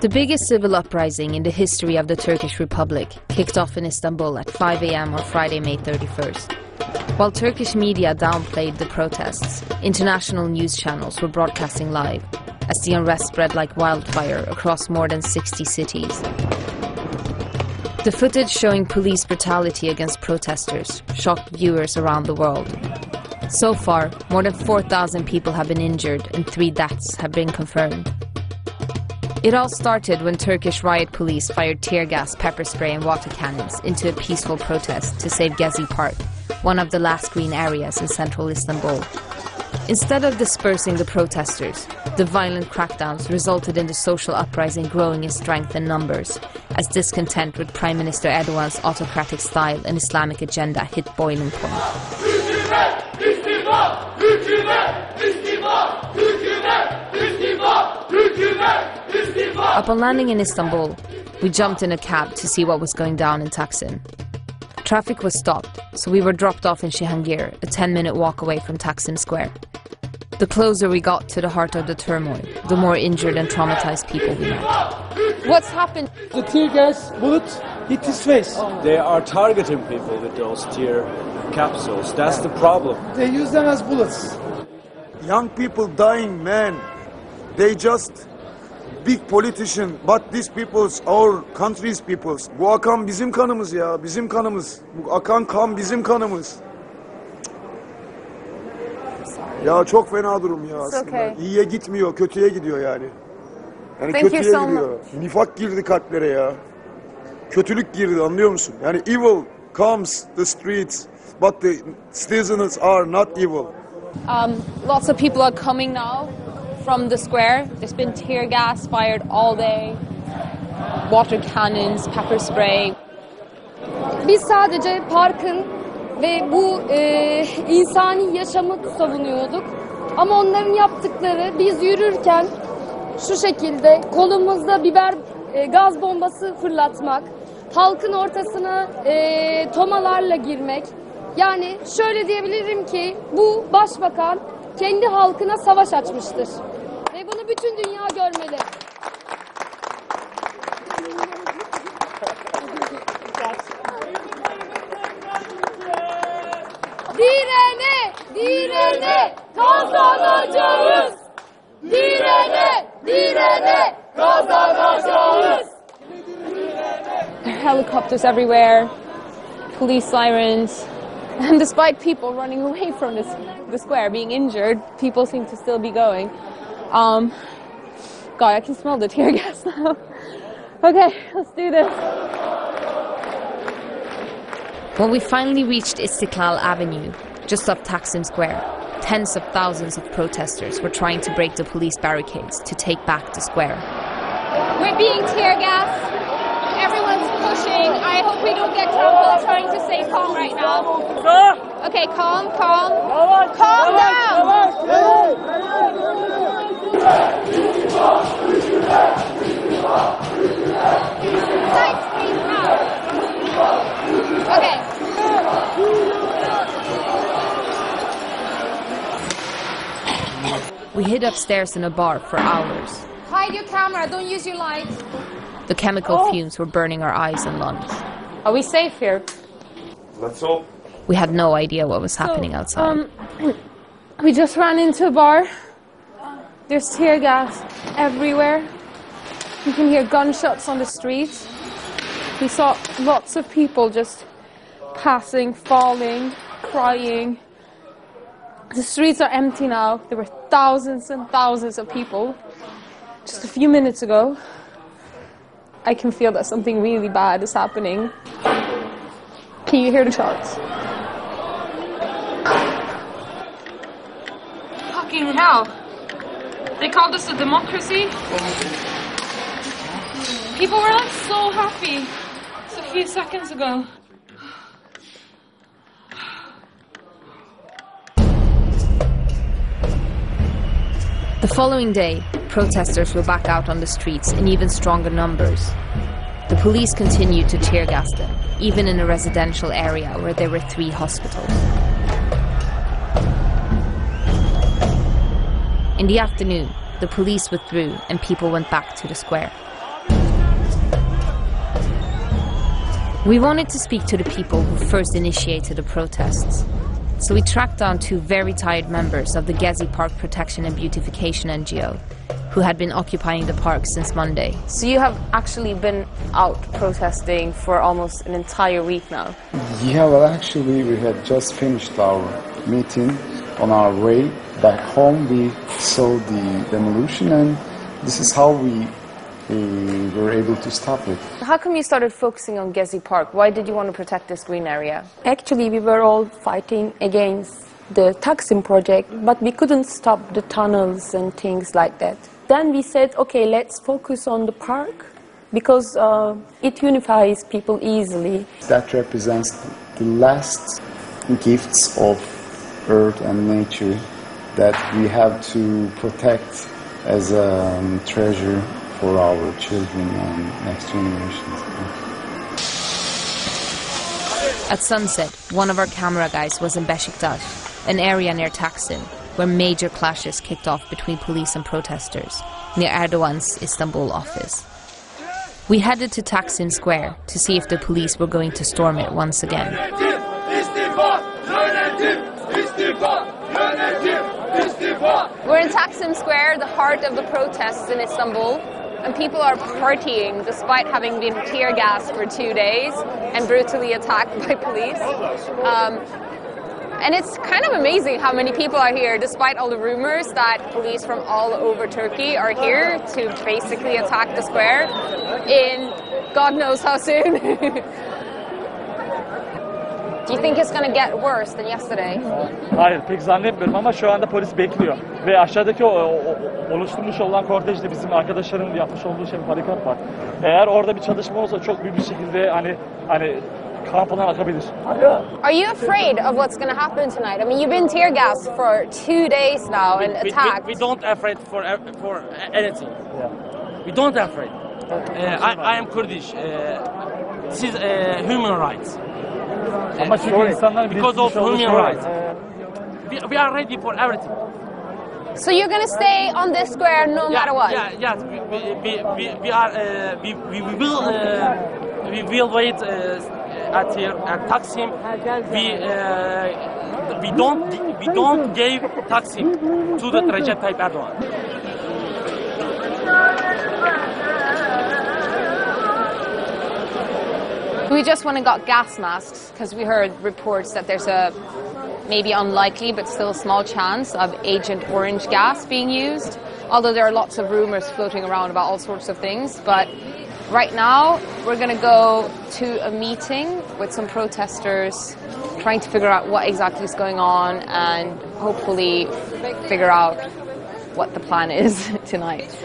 The biggest civil uprising in the history of the Turkish Republic kicked off in Istanbul at 5 a.m. on Friday, May 31st. While Turkish media downplayed the protests, international news channels were broadcasting live as the unrest spread like wildfire across more than 60 cities. The footage showing police brutality against protesters shocked viewers around the world. So far, more than 4,000 people have been injured and 3 deaths have been confirmed. It all started when Turkish riot police fired tear gas, pepper spray and water cannons into a peaceful protest to save Gezi Park, one of the last green areas in central Istanbul. Instead of dispersing the protesters, the violent crackdowns resulted in the social uprising growing in strength and numbers, as discontent with Prime Minister Erdogan's autocratic style and Islamic agenda hit boiling point. Upon landing in Istanbul, we jumped in a cab to see what was going down in Taksim. Traffic was stopped, so we were dropped off in Cihangir, a 10-minute walk away from Taksim Square. The closer we got to the heart of the turmoil, the more injured and traumatized people we met. What's happened? The tear gas bullet hit his face. They are targeting people with those tear capsules. That's the problem. They use them as bullets. Young people dying, man. They just big politician, but these people's, our country's people's. Bu akan bizim kanımız ya, bizim kanımız. Bu akan kan bizim kanımız. Ya çok fena durum ya aslında. Okay. İyiye gitmiyor, kötüye gidiyor yani. Yani Thank kötüye you so gidiyor. Nifak girdi kalplere ya. Kötülük girdi, anlıyor musun? Yani evil comes the streets, but the citizens are not evil. Lots of people are coming now from the square. There's been tear gas fired all day, water cannons, pepper spray. Biz sadece parkın ve bu insani yaşamı savunuyorduk. Ama onların yaptıkları, biz yürürken şu şekilde kolumuzda biber gaz bombası fırlatmak, halkın ortasına tomalarla girmek. Yani şöyle diyebilirim ki bu başbakan kendi halkına savaş açmıştır. Ve bunu bütün dünya görmeli. Direne, direne, kazanacağız. Direne, direne, kazanacağız. There are helicopters everywhere, police sirens, and despite people running away from the square, being injured, people seem to still be going. God, I can smell the tear gas now. Okay, let's do this. When we finally reached Istiklal Avenue, just off Taksim Square, tens of thousands of protesters were trying to break the police barricades to take back the square. We're being tear gassed. Everyone's pushing. I hope we don't get trampled. Trying to stay calm right now. Okay, calm, calm. Calm down. Nice, please, now. Okay. We hid upstairs in a bar for hours. Hide your camera. Don't use your light. The chemical fumes were burning our eyes and lungs. Are we safe here? Let's hope. We had no idea what was happening outside. We just ran into a bar. There's tear gas everywhere. You can hear gunshots on the streets. We saw lots of people just passing, falling, crying. The streets are empty now. There were thousands and thousands of people. Just a few minutes ago, I can feel that something really bad is happening. Can you hear the shots? Fucking hell. They called us a democracy. People were like so happy just a few seconds ago. The following day, protesters were back out on the streets in even stronger numbers. The police continued to tear gas them, even in a residential area where there were 3 hospitals. In the afternoon, the police withdrew and people went back to the square. We wanted to speak to the people who first initiated the protests. So we tracked down two very tired members of the Gezi Park Protection and Beautification NGO, who had been occupying the park since Monday. So you have actually been out protesting for almost an entire week now. Yeah, well, actually, we had just finished our meeting. On our way back home, we saw the demolition, and this is how we were able to stop it. How come you started focusing on Gezi Park? Why did you want to protect this green area? Actually, we were all fighting against the Taksim project, but we couldn't stop the tunnels and things like that. Then we said, okay, let's focus on the park because it unifies people easily. That represents the last gifts of earth and nature that we have to protect as a treasure for our children and next generations. At sunset, one of our camera guys was in Beşiktaş, an area near Taksim, where major clashes kicked off between police and protesters, near Erdogan's Istanbul office. We headed to Taksim Square to see if the police were going to storm it once again. We're in Taksim Square, the heart of the protests in Istanbul, and people are partying despite having been tear gassed for 2 days and brutally attacked by police. And it's kind of amazing how many people are here, despite all the rumors that police from all over Turkey are here to basically attack the square in God knows how soon. Do you think it's going to get worse than yesterday? Hayır, pek zannetmiyorum ama şu anda polis bekliyor. Ve aşağıdaki oluşturmuş olan kortejde bizim arkadaşların yapmış olduğu bir barikat var. Eğer orada bir çalışma olsa çok büyük bir şekilde hani kan falan akabilir. Are you afraid of what's going to happen tonight? I mean, you've been tear gassed for 2 days now and attacked. We don't afraid for anything. Yeah. We don't afraid. I am Kurdish. This is human rights. Because of human rights. We are ready for everything. So you're going to stay on this square no matter what? Yeah. We will wait at Taksim. We don't give Taksim to the Recep Tayyip Erdogan. We just went and got gas masks because we heard reports that there's a maybe unlikely but still small chance of Agent Orange gas being used, although there are lots of rumors floating around about all sorts of things. But right now we're going to go to a meeting with some protesters trying to figure out what exactly is going on and hopefully figure out what the plan is tonight.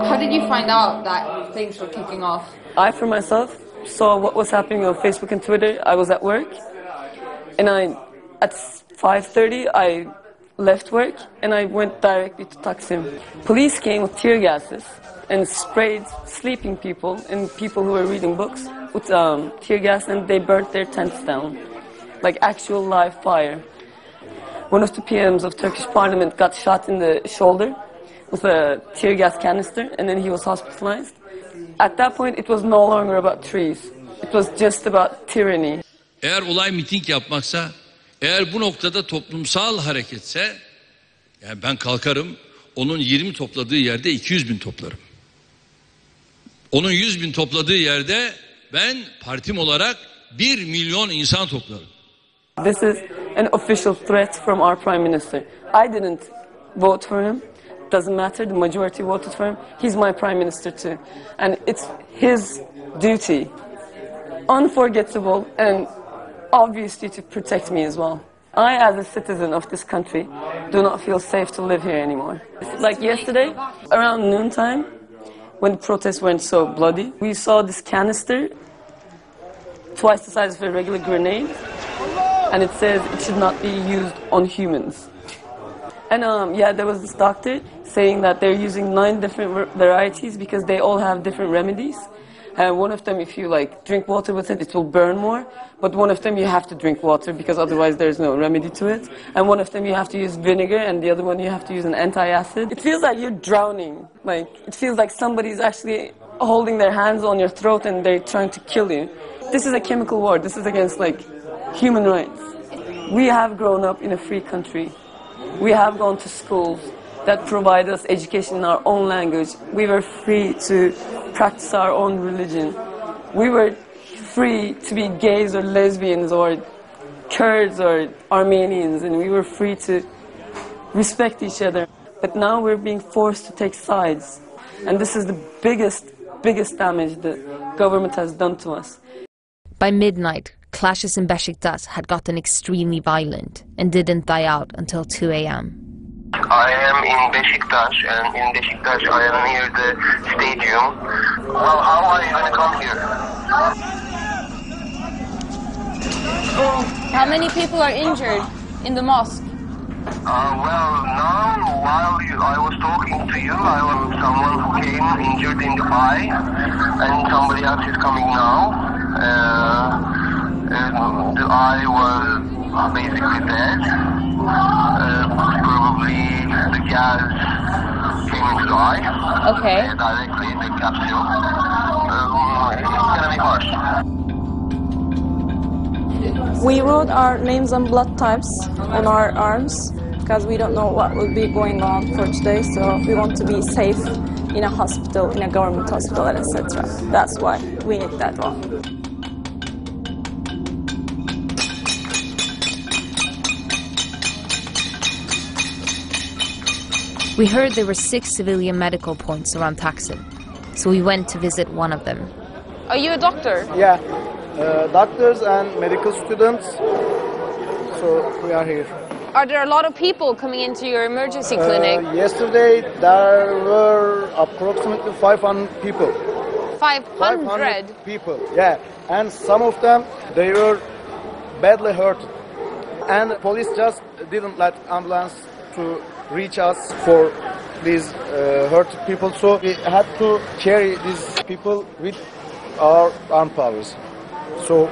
How did you find out that things were kicking off? I, for myself, saw what was happening on Facebook and Twitter. I was at work, and at 5:30, I left work, and I went directly to Taksim. Police came with tear gases and sprayed sleeping people and people who were reading books with tear gas, and they burnt their tents down, like actual live fire. One of the PMs of Turkish Parliament got shot in the shoulder with a tear gas canister, and then he was hospitalized. At that point, it was no longer about trees. It was just about tyranny. Eğer olay miting yapmaksa, eğer bu noktada toplumsal hareketse, yani ben kalkarım, onun 20 topladığı yerde 200.000 toplarım. Onun 100.000 topladığı yerde ben partim olarak 1 milyon insan toplarım. This is an official threat from our prime minister. I didn't vote for him. Doesn't matter, the majority voted for him. He's my prime minister too. And it's his duty, unforgettable and obviously, to protect me as well. I, as a citizen of this country, do not feel safe to live here anymore. Like yesterday, around noontime, when the protests went so bloody, we saw this canister, twice the size of a regular grenade, and it says it should not be used on humans. And there was this doctor saying that they're using 9 different varieties because they all have different remedies. And one of them, if you like drink water with it, it will burn more. But one of them, you have to drink water because otherwise there's no remedy to it. And one of them, you have to use vinegar, and the other one, you have to use an anti-acid. It feels like you're drowning. Like, it feels like somebody's actually holding their hands on your throat and they're trying to kill you. This is a chemical war. This is against, like, human rights. We have grown up in a free country. We have gone to schools that provide us education in our own language. We were free to practice our own religion. We were free to be gays or lesbians or Kurds or Armenians, and we were free to respect each other. But now we're being forced to take sides. And this is the biggest damage the government has done to us. By midnight, clashes in Beşiktaş had gotten extremely violent and didn't die out until 2 a.m. I am in Beşiktaş, and in Beşiktaş I am near the stadium. Well, how are you going to come here? How many people are injured in the mosque? Well, now, while I was talking to you, I was someone who came injured in the eye, and somebody else is coming now. And the eye was basically dead. Probably the gas came into the eye. Okay. Directly in the capsule. It's gonna be harsh. We wrote our names and blood types on our arms because we don't know what will be going on for today, so we want to be safe in a hospital, in a government hospital, etc. That's why we need that one. We heard there were 6 civilian medical points around Taksim, so we went to visit one of them. Are you a doctor? Yeah, doctors and medical students, so we are here. Are there a lot of people coming into your emergency clinic? Yesterday there were approximately 500 people. 500? People, yeah. And some of them, they were badly hurt. And police just didn't let ambulance to reach us for these hurt people. So we had to carry these people with our arm powers. So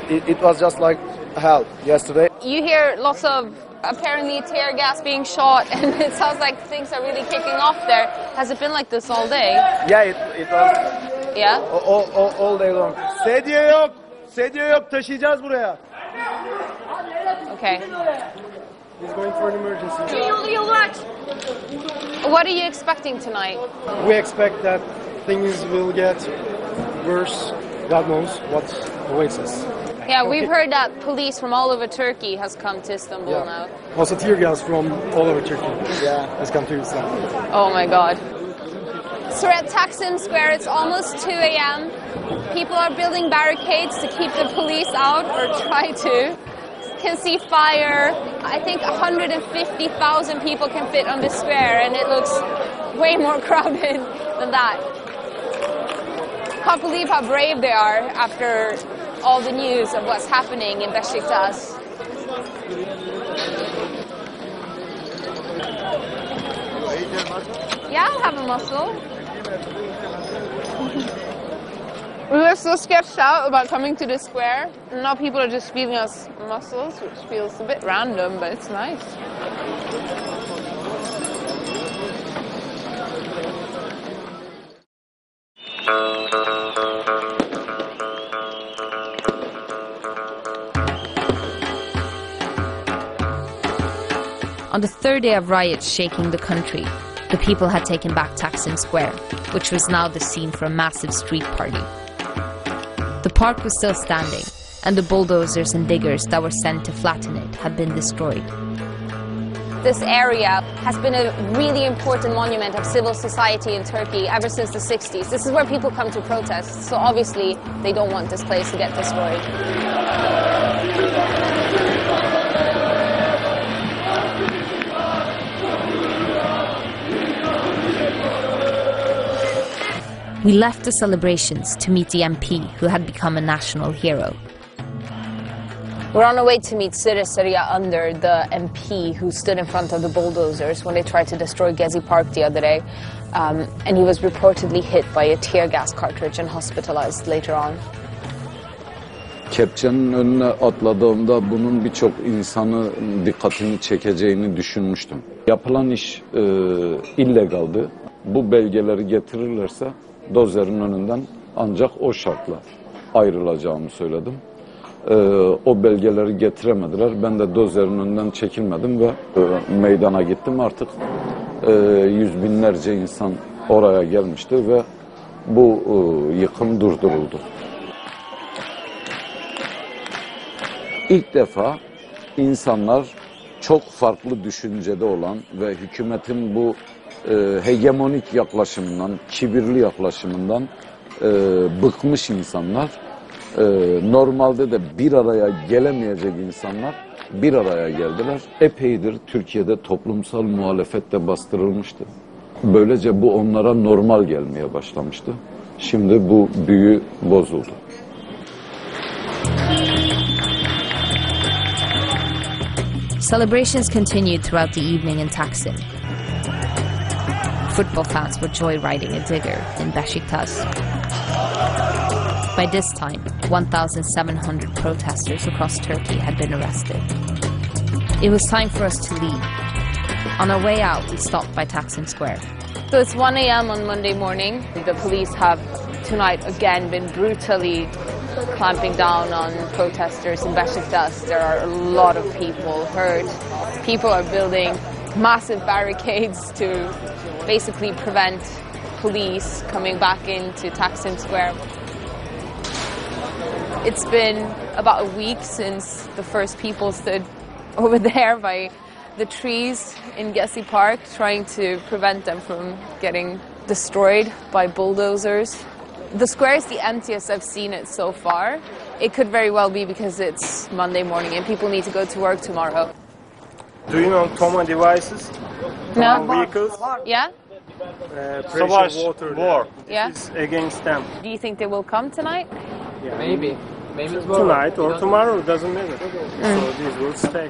it was just like hell yesterday. You hear lots of apparently tear gas being shot, and it sounds like things are really kicking off there. Has it been like this all day? Yeah, it was. Yeah? All day long. Sedye yok. Sedye yok. Taşıyacağız buraya. Okay. He's going for an emergency. What are you expecting tonight? We expect that things will get worse. God knows what awaits us. Yeah, we've heard that police from all over Turkey has come to Istanbul now. Also tear gas from all over Turkey has come to Istanbul. Oh my God. So we're at Taksim Square, it's almost 2 a.m. People are building barricades to keep the police out, or try to. You can see fire. I think 150,000 people can fit on this square, and it looks way more crowded than that. Can't believe how brave they are after all the news of what's happening in Beşiktaş. Yeah, I'll have a mussel. We were so sketched out about coming to the square, and now people are just feeding us mussels, which feels a bit random, but it's nice. On the third day of riots shaking the country, the people had taken back Taksim Square, which was now the scene for a massive street party. The park was still standing, and the bulldozers and diggers that were sent to flatten it had been destroyed. This area has been a really important monument of civil society in Turkey ever since the 60s. This is where people come to protest, so obviously they don't want this place to get destroyed. We left the celebrations to meet the MP who had become a national hero. We're on our way to meet Sırı Under, the MP who stood in front of the bulldozers when they tried to destroy Gezi Park the other day. And he was reportedly hit by a tear gas cartridge and hospitalized later on. Kepçenin önüne atladığımda bunun birçok insanı dikkatini çekeceğini düşünmüştüm. Yapılan iş illegaldi. Bu belgeleri getirirlerse dozerin önünden ancak o şartla ayrılacağımı söyledim. O belgeleri getiremediler. Ben de dozerin önünden çekilmedim ve meydana gittim. Artık yüz binlerce insan oraya gelmişti ve bu yıkım durduruldu. İlk defa insanlar çok farklı düşüncede olan ve hükümetin bu hegemonik yaklaşımından, kibirli yaklaşımından bıkmış insanlar, normalde de bir araya gelemeyecek insanlar bir araya geldiler. Epeydir Türkiye'de toplumsal muhalefet de bastırılmıştı. Böylece bu onlara normal gelmeye başlamıştı. Şimdi bu büyü bozuldu. Celebrations continued throughout the evening in Taksim. Football fans were joyriding a digger in Beşiktaş. By this time, 1,700 protesters across Turkey had been arrested. It was time for us to leave. On our way out, we stopped by Taksim Square. So it's 1 a.m. on Monday morning. The police have tonight again been brutally clamping down on protesters in Beşiktaş. There are a lot of people hurt. People are building massive barricades to basically prevent police coming back into Taksim Square. It's been about a week since the first people stood over there by the trees in Gezi Park, trying to prevent them from getting destroyed by bulldozers. The square is the emptiest I've seen it so far. It could very well be because it's Monday morning and people need to go to work tomorrow. Do you know Toma devices? No. Vehicles? Yeah? Pressure water. War. Yeah. Is against them. Do you think they will come tonight? Yeah. Maybe tomorrow. Tonight or tomorrow, doesn't matter. So these will stay.